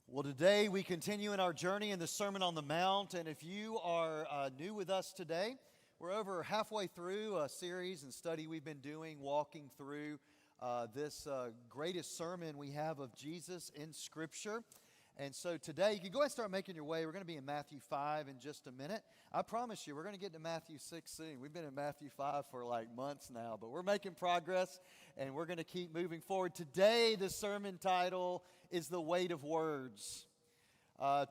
Well, today we continue in our journey in the Sermon on the Mount, and if you are new with us today, we're over halfway through a series and study we've been doing, walking through this greatest sermon we have of Jesus in Scripture. And so today, you can go ahead and start making your way. We're going to be in Matthew 5 in just a minute. I promise you, we're going to get to Matthew 6 soon. We've been in Matthew 5 for like months now, but we're making progress, and we're going to keep moving forward. Today, the sermon title is The Weight of Words.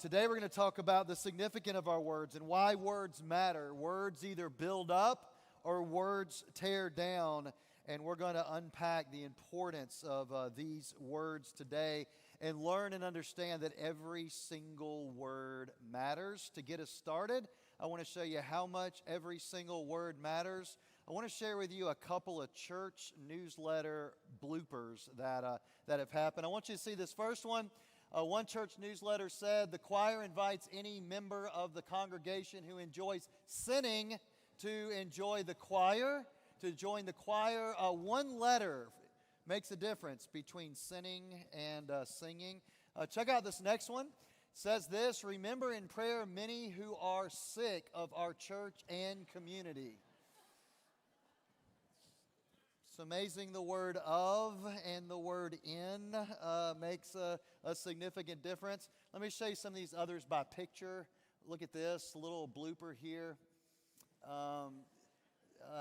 Today, we're going to talk about the significance of our words and why words matter. Words either build up or words tear down. And we're going to unpack the importance of these words today and learn and understand that every single word matters. To get us started, I want to show you how much every single word matters. I want to share with you a couple of church newsletter bloopers that have happened. I want you to see this first one. One church newsletter said, "The choir invites any member of the congregation who enjoys sinning to enjoy the choir." To join the choir. One letter makes a difference between sinning and singing. Check out this next one. It says this: "Remember in prayer many who are sick of our church and community." It's amazing the word "of" and the word "in" makes a significant difference. Let me show you some of these others by picture. Look at this, a little blooper here.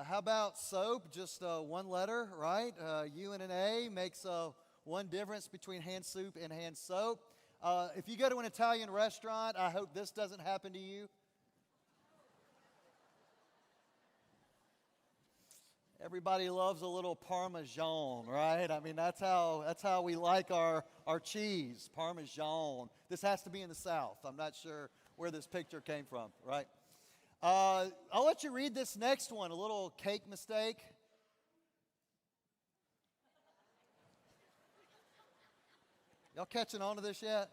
How about soap? Just one letter, right? U and an A makes one difference between hand soup and hand soap. If you go to an Italian restaurant, I hope this doesn't happen to you. Everybody loves a little Parmesan, right? I mean, that's how we like our cheese, Parmesan. This has to be in the South. I'm not sure where this picture came from, right? I'll let you read this next one, a little cake mistake. Y'all catching on to this yet?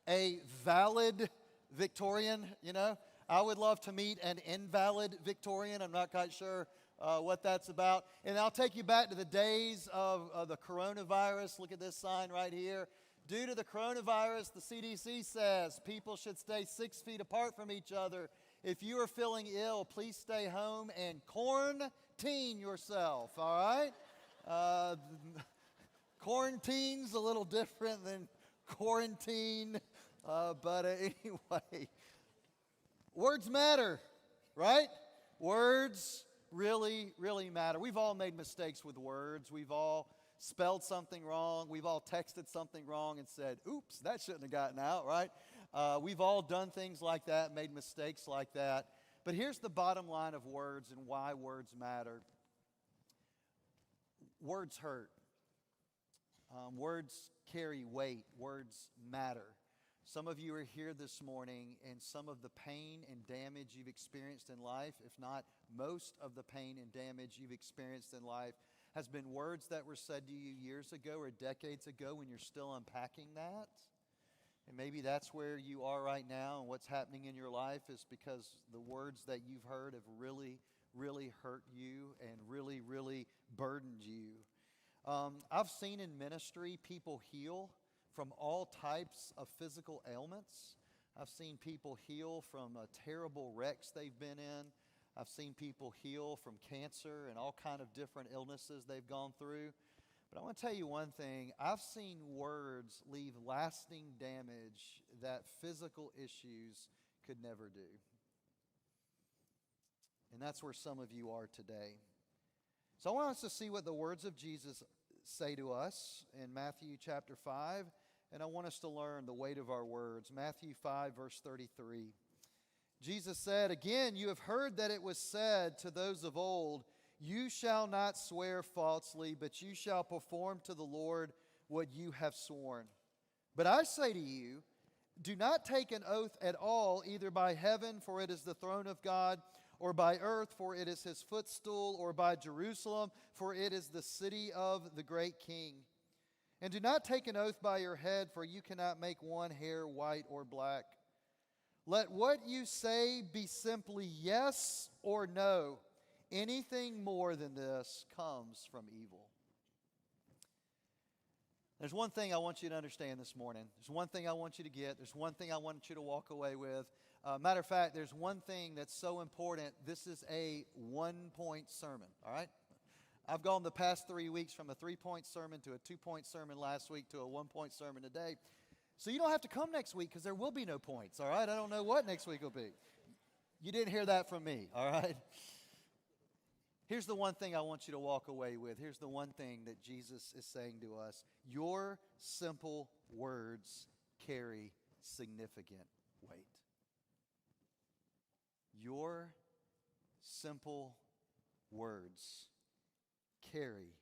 A valid Victorian, you know. I would love to meet an invalid Victorian. I'm not quite sure what that's about. And I'll take you back to the days of the coronavirus. Look at this sign right here. "Due to the coronavirus, the CDC says people should stay 6 feet apart from each other. If you are feeling ill, please stay home and quarantine yourself," all right? Quarantine's a little different than quarantine, but anyway. Words matter, right? Words really, really matter. We've all made mistakes with words. We've all spelled something wrong. We've all texted something wrong and said, "Oops, that shouldn't have gotten out," right? We've all done things like that, made mistakes like that. But here's the bottom line of words and why words matter. Words hurt. Words carry weight. Words matter. Some of you are here this morning, and some of the pain and damage you've experienced in life, if not most of the pain and damage you've experienced in life, has been words that were said to you years ago or decades ago when you're still unpacking that. And maybe that's where you are right now, and what's happening in your life is because the words that you've heard have really, really hurt you and really, really burdened you. I've seen in ministry people heal from all types of physical ailments. I've seen people heal from terrible wrecks they've been in. I've seen people heal from cancer and all kind of different illnesses they've gone through. But I want to tell you one thing. I've seen words leave lasting damage that physical issues could never do. And that's where some of you are today. So I want us to see what the words of Jesus say to us in Matthew chapter 5. And I want us to learn the weight of our words. Matthew 5, verse 33. Jesus said, "Again, you have heard that it was said to those of old, 'You shall not swear falsely, but you shall perform to the Lord what you have sworn.' But I say to you, do not take an oath at all, either by heaven, for it is the throne of God, or by earth, for it is his footstool, or by Jerusalem, for it is the city of the great King. And do not take an oath by your head, for you cannot make one hair white or black. Let what you say be simply yes or no. Anything more than this comes from evil." There's one thing I want you to understand this morning. There's one thing I want you to get. There's one thing I want you to walk away with. Matter of fact, there's one thing that's so important. This is a one-point sermon, all right? I've gone the past 3 weeks from a 3-point sermon to a 2-point sermon last week to a 1-point sermon today. So you don't have to come next week because there will be no points, all right? I don't know what next week will be. You didn't hear that from me, all right? Here's the one thing I want you to walk away with. Here's the one thing that Jesus is saying to us. Your simple words carry significant weight. Your simple words carry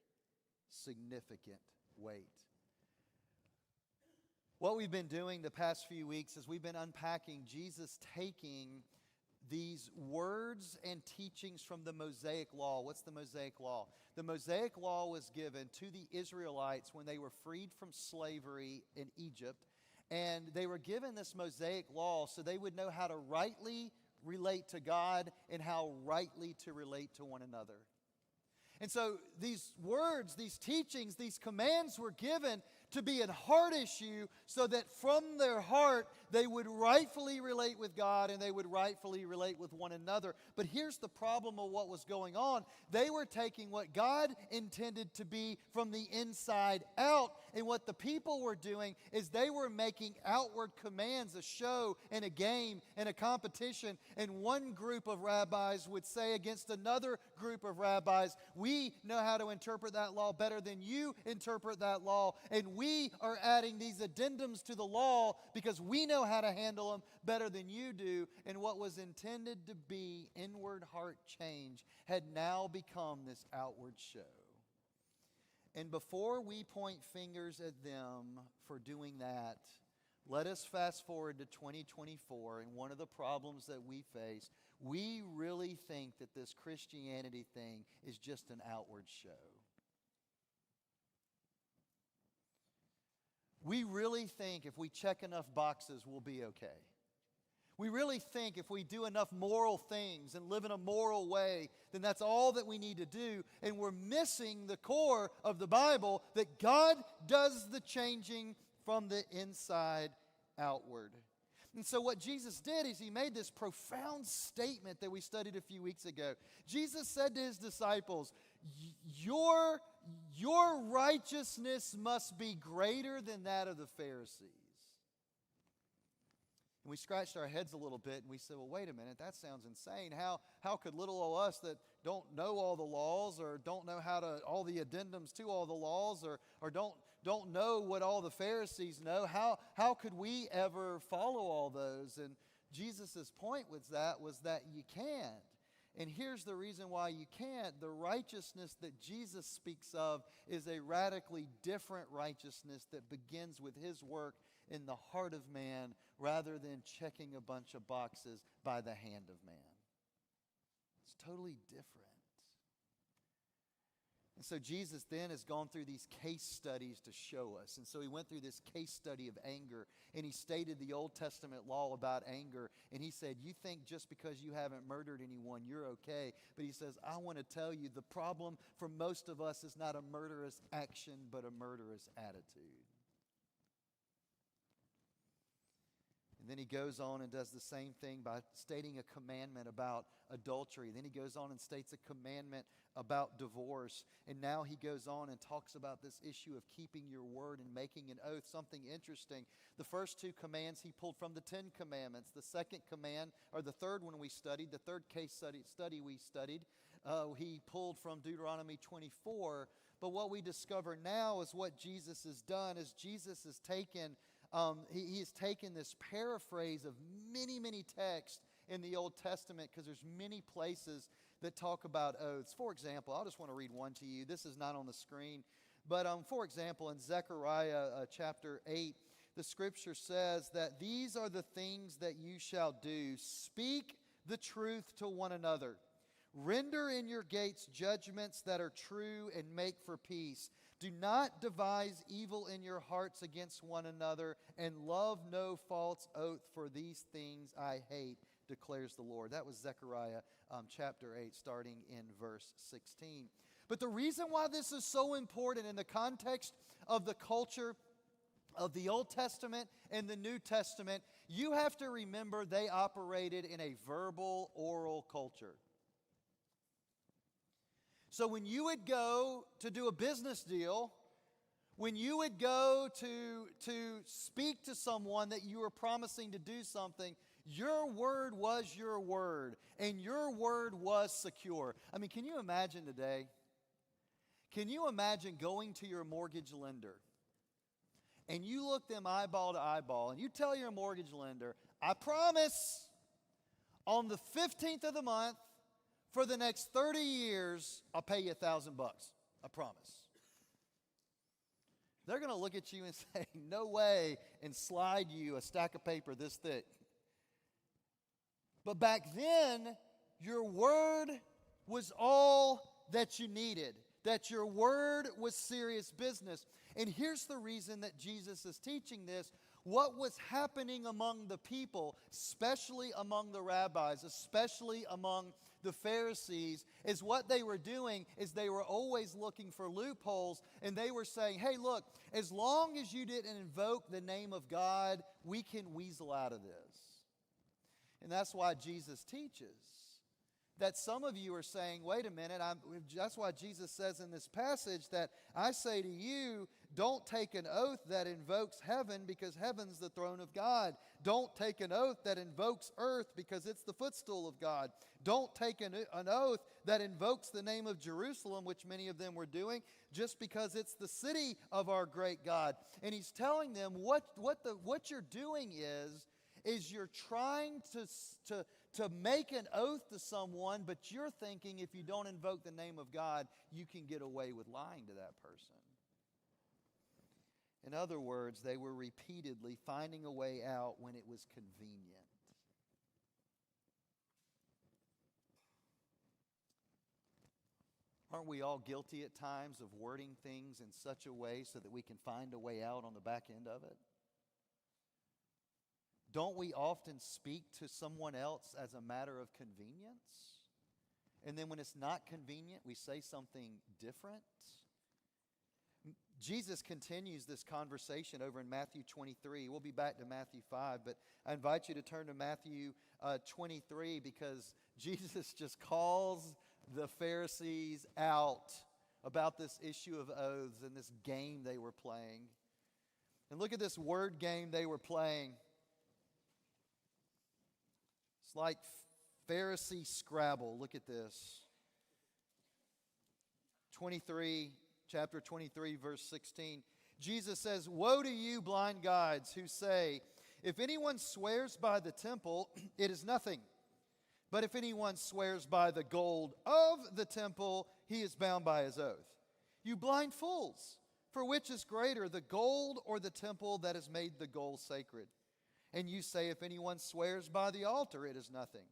significant weight. What we've been doing the past few weeks is we've been unpacking Jesus taking these words and teachings from the Mosaic Law. What's the Mosaic Law? The Mosaic Law was given to the Israelites when they were freed from slavery in Egypt. And they were given this Mosaic Law so they would know how to rightly relate to God and how rightly to relate to one another. And so these words, these teachings, these commands were given to be a heart issue so that from their heart they would rightfully relate with God and they would rightfully relate with one another. But here's the problem of what was going on. They were taking what God intended to be from the inside out, and what the people were doing is they were making outward commands, a show and a game and a competition. And one group of rabbis would say against another group of rabbis, we know how to interpret that law better than you interpret that law, and we are adding these addendums to the law because we know how to handle them better than you do. And what was intended to be inward heart change had now become this outward show. And before we point fingers at them for doing that, let us fast forward to 2024, and one of the problems that we face, we really think that this Christianity thing is just an outward show. We really think if we check enough boxes, we'll be okay. We really think if we do enough moral things and live in a moral way, then that's all that we need to do. And we're missing the core of the Bible, that God does the changing from the inside outward. And so what Jesus did is he made this profound statement that we studied a few weeks ago. Jesus said to his disciples, your righteousness must be greater than that of the Pharisees. And we scratched our heads a little bit and we said, well, wait a minute, that sounds insane. How could little old us that don't know all the laws or don't know how to, all the addendums to all the laws or don't know what all the Pharisees know, how could we ever follow all those? And Jesus' point was that you can't. And here's the reason why you can't. The righteousness that Jesus speaks of is a radically different righteousness that begins with his work in the heart of man rather than checking a bunch of boxes by the hand of man. It's totally different. And so Jesus then has gone through these case studies to show us. And so he went through this case study of anger, and he stated the Old Testament law about anger. And he said, you think just because you haven't murdered anyone, you're okay. But he says, I want to tell you, the problem for most of us is not a murderous action, but a murderous attitude. And then he goes on and does the same thing by stating a commandment about adultery. Then he goes on and states a commandment about divorce. And now he goes on and talks about this issue of keeping your word and making an oath. Something interesting. The first two commands he pulled from the 10 Commandments. The second command, or the third one we studied, the third case study we studied, he pulled from Deuteronomy 24. But what we discover now is what Jesus has done is Jesus has taken he has taken this paraphrase of many, many texts in the Old Testament, because there's many places that talk about oaths. For example, I just want to read one to you. This is not on the screen. But for example, in Zechariah chapter 8, the scripture says that these are the things that you shall do. Speak the truth to one another. Render in your gates judgments that are true and make for peace. Do not devise evil in your hearts against one another, and love no false oath, for these things I hate, declares the Lord. That was Zechariah chapter 8, starting in verse 16. But the reason why this is so important in the context of the culture of the Old Testament and the New Testament, you have to remember they operated in a verbal, oral culture. So when you would go to do a business deal, when you would go to speak to someone that you were promising to do something, your word was your word, and your word was secure. I mean, can you imagine today? Can you imagine going to your mortgage lender and you look them eyeball to eyeball and you tell your mortgage lender, I promise on the 15th of the month for the next 30 years, I'll pay you $1,000. I promise. They're going to look at you and say, no way, and slide you a stack of paper this thick. But back then, your word was all that you needed. That your word was serious business. And here's the reason that Jesus is teaching this. What was happening among the people, especially among the rabbis, especially among the Pharisees, is what they were doing is they were always looking for loopholes, and they were saying, hey, look, as long as you didn't invoke the name of God, we can weasel out of this. And that's why Jesus teaches that some of you are saying, wait a minute, that's why Jesus says in this passage that I say to you, don't take an oath that invokes heaven because heaven's the throne of God. Don't take an oath that invokes earth because it's the footstool of God. Don't take an oath that invokes the name of Jerusalem, which many of them were doing, just because it's the city of our great God. And he's telling them what you're doing is you're trying to make an oath to someone, but you're thinking if you don't invoke the name of God, you can get away with lying to that person. In other words, they were repeatedly finding a way out when it was convenient. Aren't we all guilty at times of wording things in such a way so that we can find a way out on the back end of it? Don't we often speak to someone else as a matter of convenience? And then when it's not convenient, we say something different? Jesus continues this conversation over in Matthew 23. We'll be back to Matthew 5, but I invite you to turn to Matthew 23 because Jesus just calls the Pharisees out about this issue of oaths and this game they were playing. And look at this word game they were playing. It's like Pharisee Scrabble. Look at this. Chapter 23, verse 16. Jesus says, woe to you, blind guides, who say, if anyone swears by the temple, it is nothing. But if anyone swears by the gold of the temple, he is bound by his oath. You blind fools, for which is greater, the gold or the temple that has made the gold sacred? And you say, if anyone swears by the altar, it is nothing.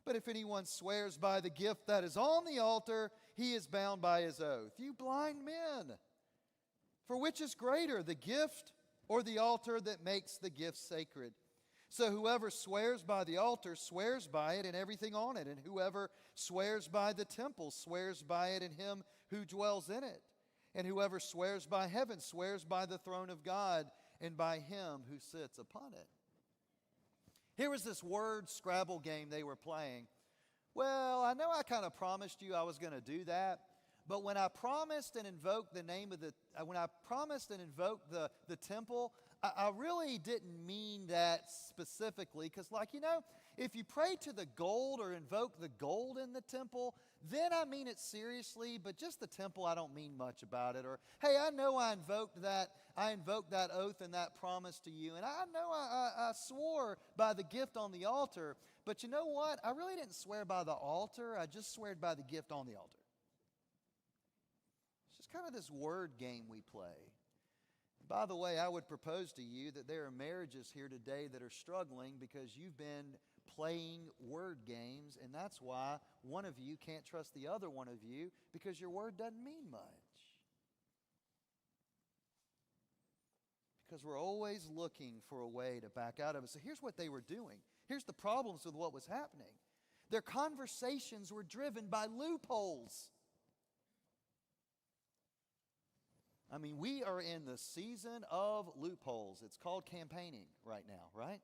But if anyone swears by the gift that is on the altar, he is bound by his oath. You blind men, for which is greater, the gift or the altar that makes the gift sacred? So whoever swears by the altar swears by it and everything on it. And whoever swears by the temple swears by it and him who dwells in it. And whoever swears by heaven swears by the throne of God and by him who sits upon it. Here was this word Scrabble game they were playing. Well, I know I kind of promised you I was going to do that, but when I promised and invoked the name of the temple, I really didn't mean that specifically, because if you pray to the gold or invoke the gold in the temple, then I mean it seriously, but just the temple, I don't mean much about it. Or, hey, I know I invoked that oath and that promise to you, and I know I swore by the gift on the altar, but you know what? I really didn't swear by the altar, I just swore by the gift on the altar. It's just kind of this word game we play. By the way, I would propose to you that there are marriages here today that are struggling because you've been playing word games, and that's why one of you can't trust the other one of you because your word doesn't mean much. Because we're always looking for a way to back out of it. So here's what they were doing. Here's the problems with what was happening. Their conversations were driven by loopholes. I mean, we are in the season of loopholes. It's called campaigning right now, right?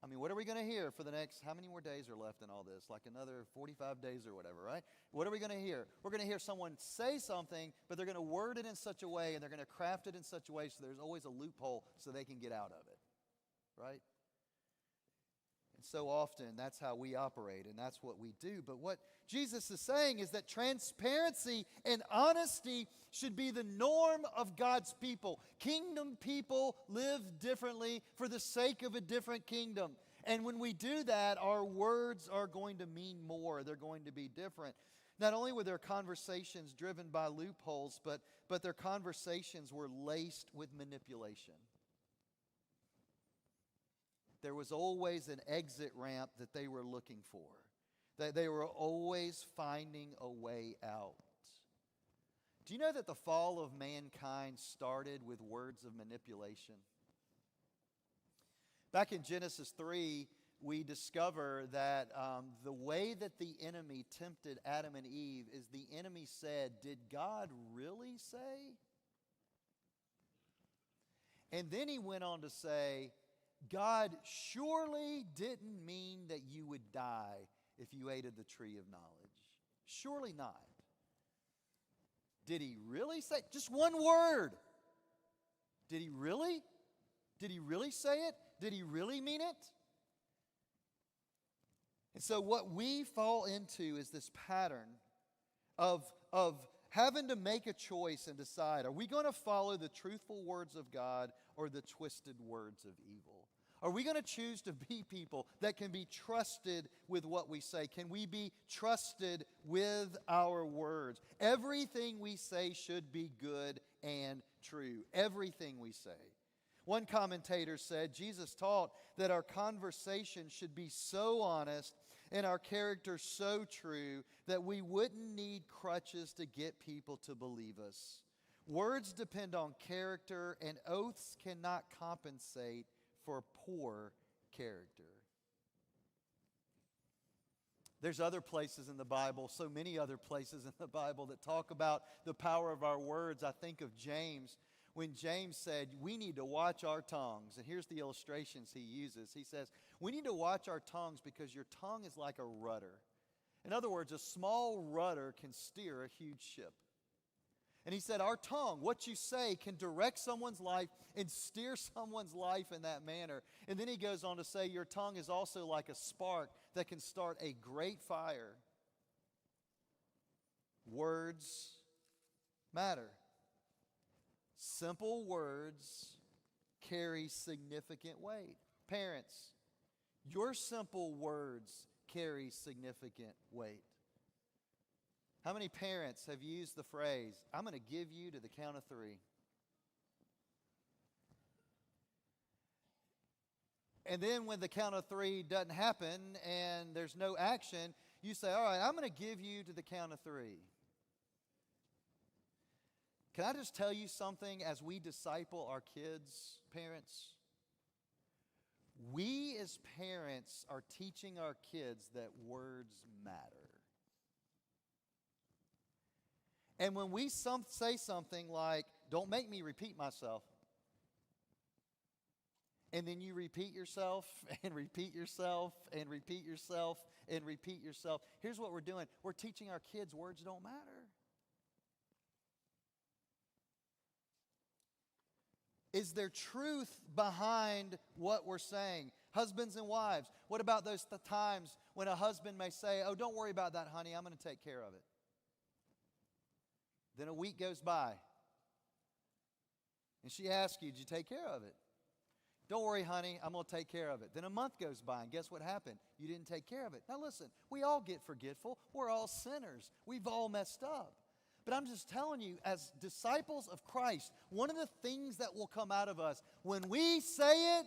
I mean, what are we going to hear for the next, how many more days are left in all this? Like another 45 days or whatever, right? What are we going to hear? We're going to hear someone say something, but they're going to word it in such a way and they're going to craft it in such a way so there's always a loophole so they can get out of it, right? And so often that's how we operate and that's what we do. But what Jesus is saying is that transparency and honesty should be the norm of God's people. Kingdom people live differently for the sake of a different kingdom. And when we do that, our words are going to mean more. They're going to be different. Not only were their conversations driven by loopholes, but their conversations were laced with manipulation. There was always an exit ramp that they were looking for. That they were always finding a way out. Do you know that the fall of mankind started with words of manipulation? Back in Genesis 3, we discover that the way that the enemy tempted Adam and Eve is the enemy said, "Did God really say?" And then he went on to say, "God surely didn't mean that you would die if you ate of the tree of knowledge. Surely not." Did he really say? Just one word. Did he really? Did he really say it? Did he really mean it? And so what we fall into is this pattern of having to make a choice and decide, are we going to follow the truthful words of God or the twisted words of evil? Are we going to choose to be people that can be trusted with what we say? Can we be trusted with our words? Everything we say should be good and true. Everything we say. One commentator said, Jesus taught that our conversation should be so honest and our character so true that we wouldn't need crutches to get people to believe us. Words depend on character, and oaths cannot compensate for poor character. There's other places in the Bible, so many other places in the Bible that talk about the power of our words. I think of James, when James said, we need to watch our tongues. And here's the illustrations he uses. He says, we need to watch our tongues because your tongue is like a rudder. In other words, a small rudder can steer a huge ship. And he said, our tongue, what you say, can direct someone's life and steer someone's life in that manner. And then he goes on to say, your tongue is also like a spark that can start a great fire. Words matter. Simple words carry significant weight. Parents, your simple words carry significant weight. How many parents have used the phrase, I'm going to give you to the count of 3? And then when the count of 3 doesn't happen and there's no action, you say, all right, I'm going to give you to the count of 3. Can I just tell you something as we disciple our kids, parents? We as parents are teaching our kids that words matter. And when we say something like, don't make me repeat myself, and then you repeat yourself and repeat yourself and repeat yourself and repeat yourself, here's what we're doing. We're teaching our kids words don't matter. Is there truth behind what we're saying? Husbands and wives, what about those times when a husband may say, oh, don't worry about that, honey, I'm going to take care of it. Then a week goes by, and she asks you, did you take care of it? Don't worry, honey, I'm going to take care of it. Then a month goes by, and guess what happened? You didn't take care of it. Now listen, we all get forgetful. We're all sinners. We've all messed up. But I'm just telling you, as disciples of Christ, one of the things that will come out of us, when we say it,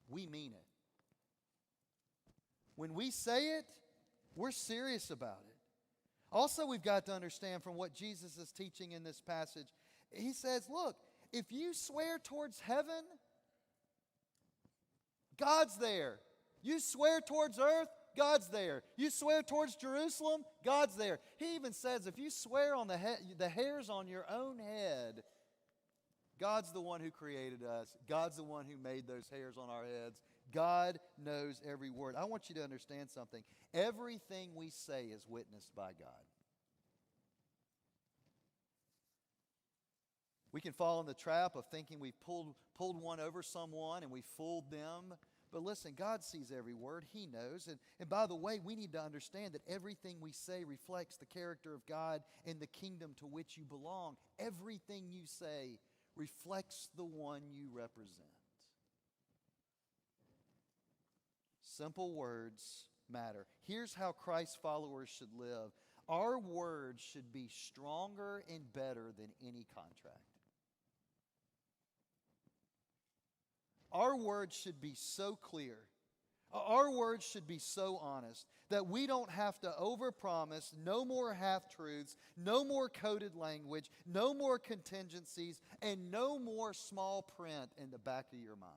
we mean it. When we say it, we're serious about it. Also, we've got to understand from what Jesus is teaching in this passage, he says, look, if you swear towards heaven, God's there. You swear towards earth, God's there. You swear towards Jerusalem, God's there. He even says if you swear on the hairs on your own head, God's the one who created us. God's the one who made those hairs on our heads. God knows every word. I want you to understand something. Everything we say is witnessed by God. We can fall in the trap of thinking we've pulled one over someone and we fooled them. But listen, God sees every word. He knows. And by the way, we need to understand that everything we say reflects the character of God and the kingdom to which you belong. Everything you say reflects the one you represent. Simple words matter. Here's how Christ's followers should live. Our words should be stronger and better than any contract. Our words should be so clear. Our words should be so honest that we don't have to overpromise, no more half-truths, no more coded language, no more contingencies, and no more small print in the back of your mind.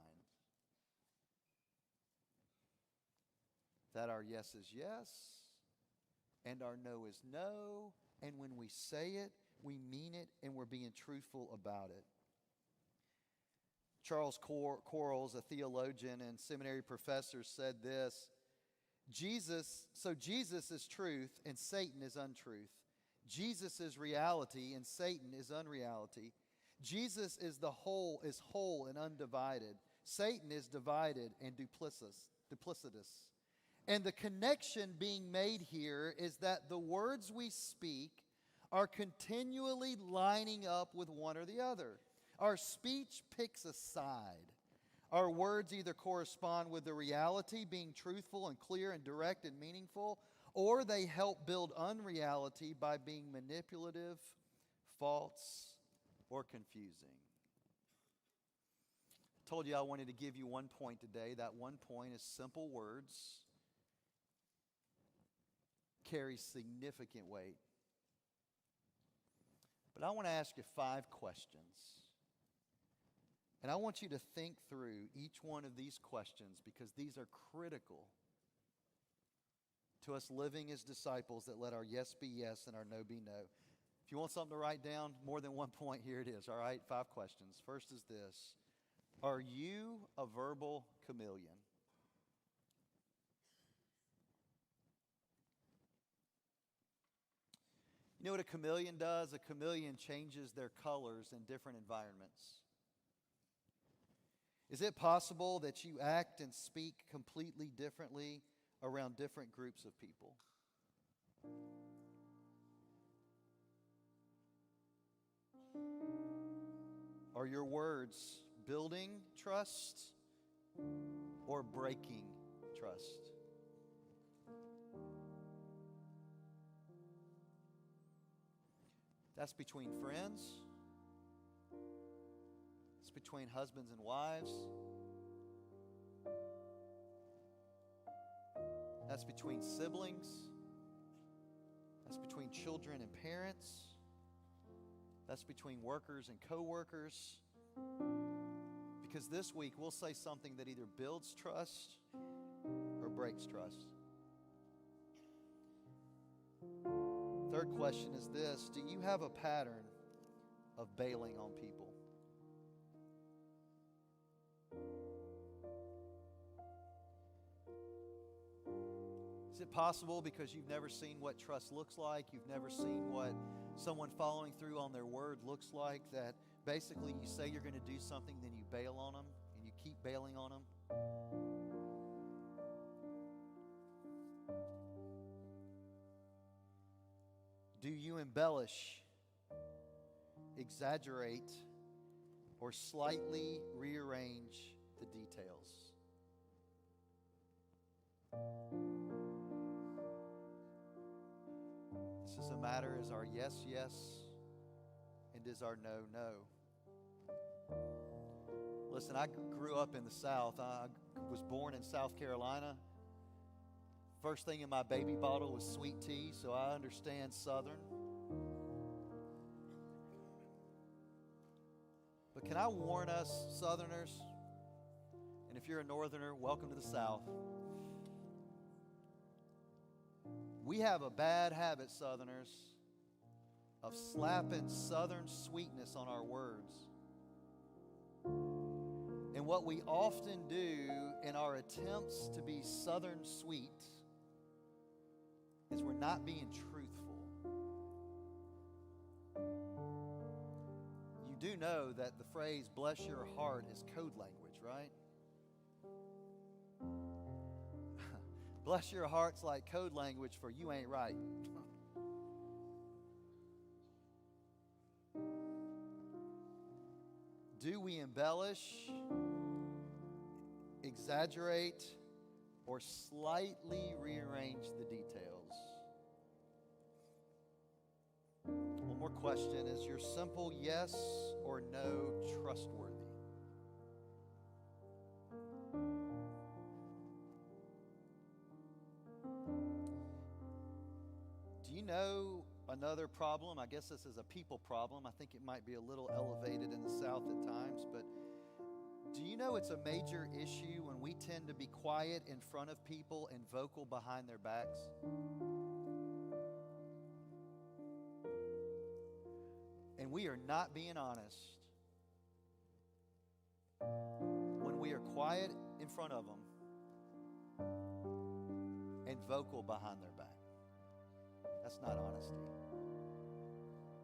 That our yes is yes, and our no is no, and when we say it, we mean it, and we're being truthful about it. Charles Quarles, a theologian and seminary professor, said this: Jesus is truth and Satan is untruth. Jesus is reality and Satan is unreality. Jesus is whole and undivided. Satan is divided and duplicitous. And the connection being made here is that the words we speak are continually lining up with one or the other. Our speech picks a side. Our words either correspond with the reality, being truthful and clear and direct and meaningful, or they help build unreality by being manipulative, false, or confusing. I told you I wanted to give you one point today. That one point is simple words carry significant weight. But I want to ask you 5 questions. And I want you to think through each one of these questions because these are critical to us living as disciples that let our yes be yes and our no be no. If you want something to write down, more than one point, here it is. All right, 5 questions. First is this: are you a verbal chameleon? You know what a chameleon does? A chameleon changes their colors in different environments. Is it possible that you act and speak completely differently around different groups of people? Are your words building trust or breaking trust? That's between friends. It's between husbands and wives. That's between siblings. That's between children and parents. That's between workers and co-workers. Because this week we'll say something that either builds trust or breaks trust. Third question is this: do you have a pattern of bailing on people? Is it possible because you've never seen what trust looks like, you've never seen what someone following through on their word looks like, that basically you say you're going to do something, then you bail on them, and you keep bailing on them? Do you embellish, exaggerate, or slightly rearrange the details? This is a matter: is our yes, yes, and is our no, no? Listen, I grew up in the South. I was born in South Carolina. First thing in my baby bottle was sweet tea, so I understand Southern. But can I warn us, Southerners, and if you're a Northerner, welcome to the South. We have a bad habit, Southerners, of slapping Southern sweetness on our words. And what we often do in our attempts to be Southern sweet is we're not being truthful. You do know that the phrase, bless your heart, is code language, right? Bless your heart's like code language for you ain't right. Do we embellish, exaggerate, or slightly rearrange the details? One more question. Is your simple yes or no trustworthy? Do you know another problem? I guess this is a people problem. I think it might be a little elevated in the South at times, but do you know it's a major issue when we tend to be quiet in front of people and vocal behind their backs? And we are not being honest when we are quiet in front of them and vocal behind their back. That's not honesty.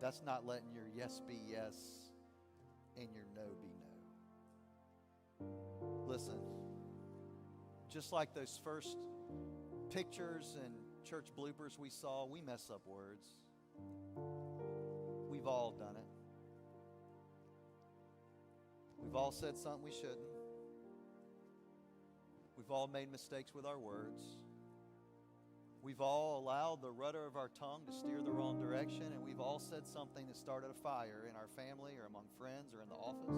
That's not letting your yes be yes and your no be no. Listen, just like those first pictures and church bloopers we saw, we mess up words. We've all done it. We've all said something we shouldn't. We've all made mistakes with our words. We've all allowed the rudder of our tongue to steer the wrong direction, and we've all said something that started a fire in our family or among friends or in the office.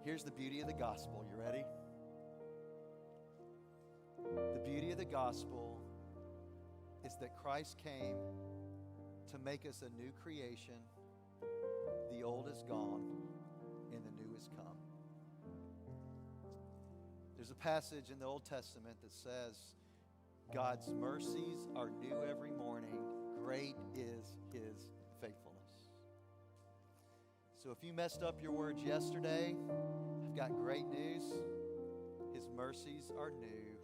Here's the beauty of the gospel. You ready? The beauty of the gospel is that Christ came to make us a new creation. The old is gone and the new is come. There's a passage in the Old Testament that says, God's mercies are new every morning. Great is His faithfulness. So if you messed up your words yesterday, I've got great news. His mercies are new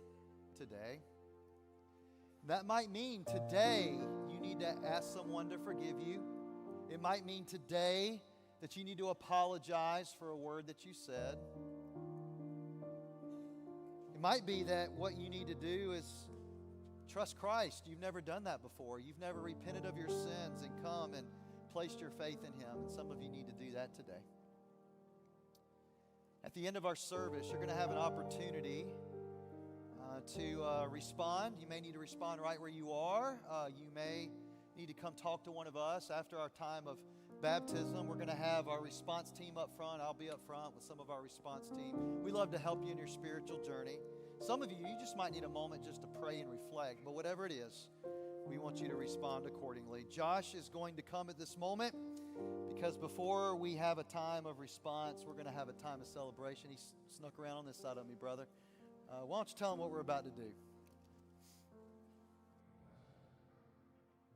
today. That might mean today you need to ask someone to forgive you. It might mean today that you need to apologize for a word that you said. It might be that what you need to do is trust Christ. You've never done that before. You've never repented of your sins and come and placed your faith in Him. And some of you need to do that today. At the end of our service, you're going to have an opportunity to respond. You may need to respond right where you are. You may need to come talk to one of us after our time of baptism. We're going to have our response team up front. I'll be up front with some of our response team. We love to help you in your spiritual journey. Some of you, you just might need a moment just to pray and reflect. But whatever it is, we want you to respond accordingly. Josh is going to come at this moment because before we have a time of response, we're going to have a time of celebration. He snuck around on this side of me, brother. Why don't you tell him what we're about to do?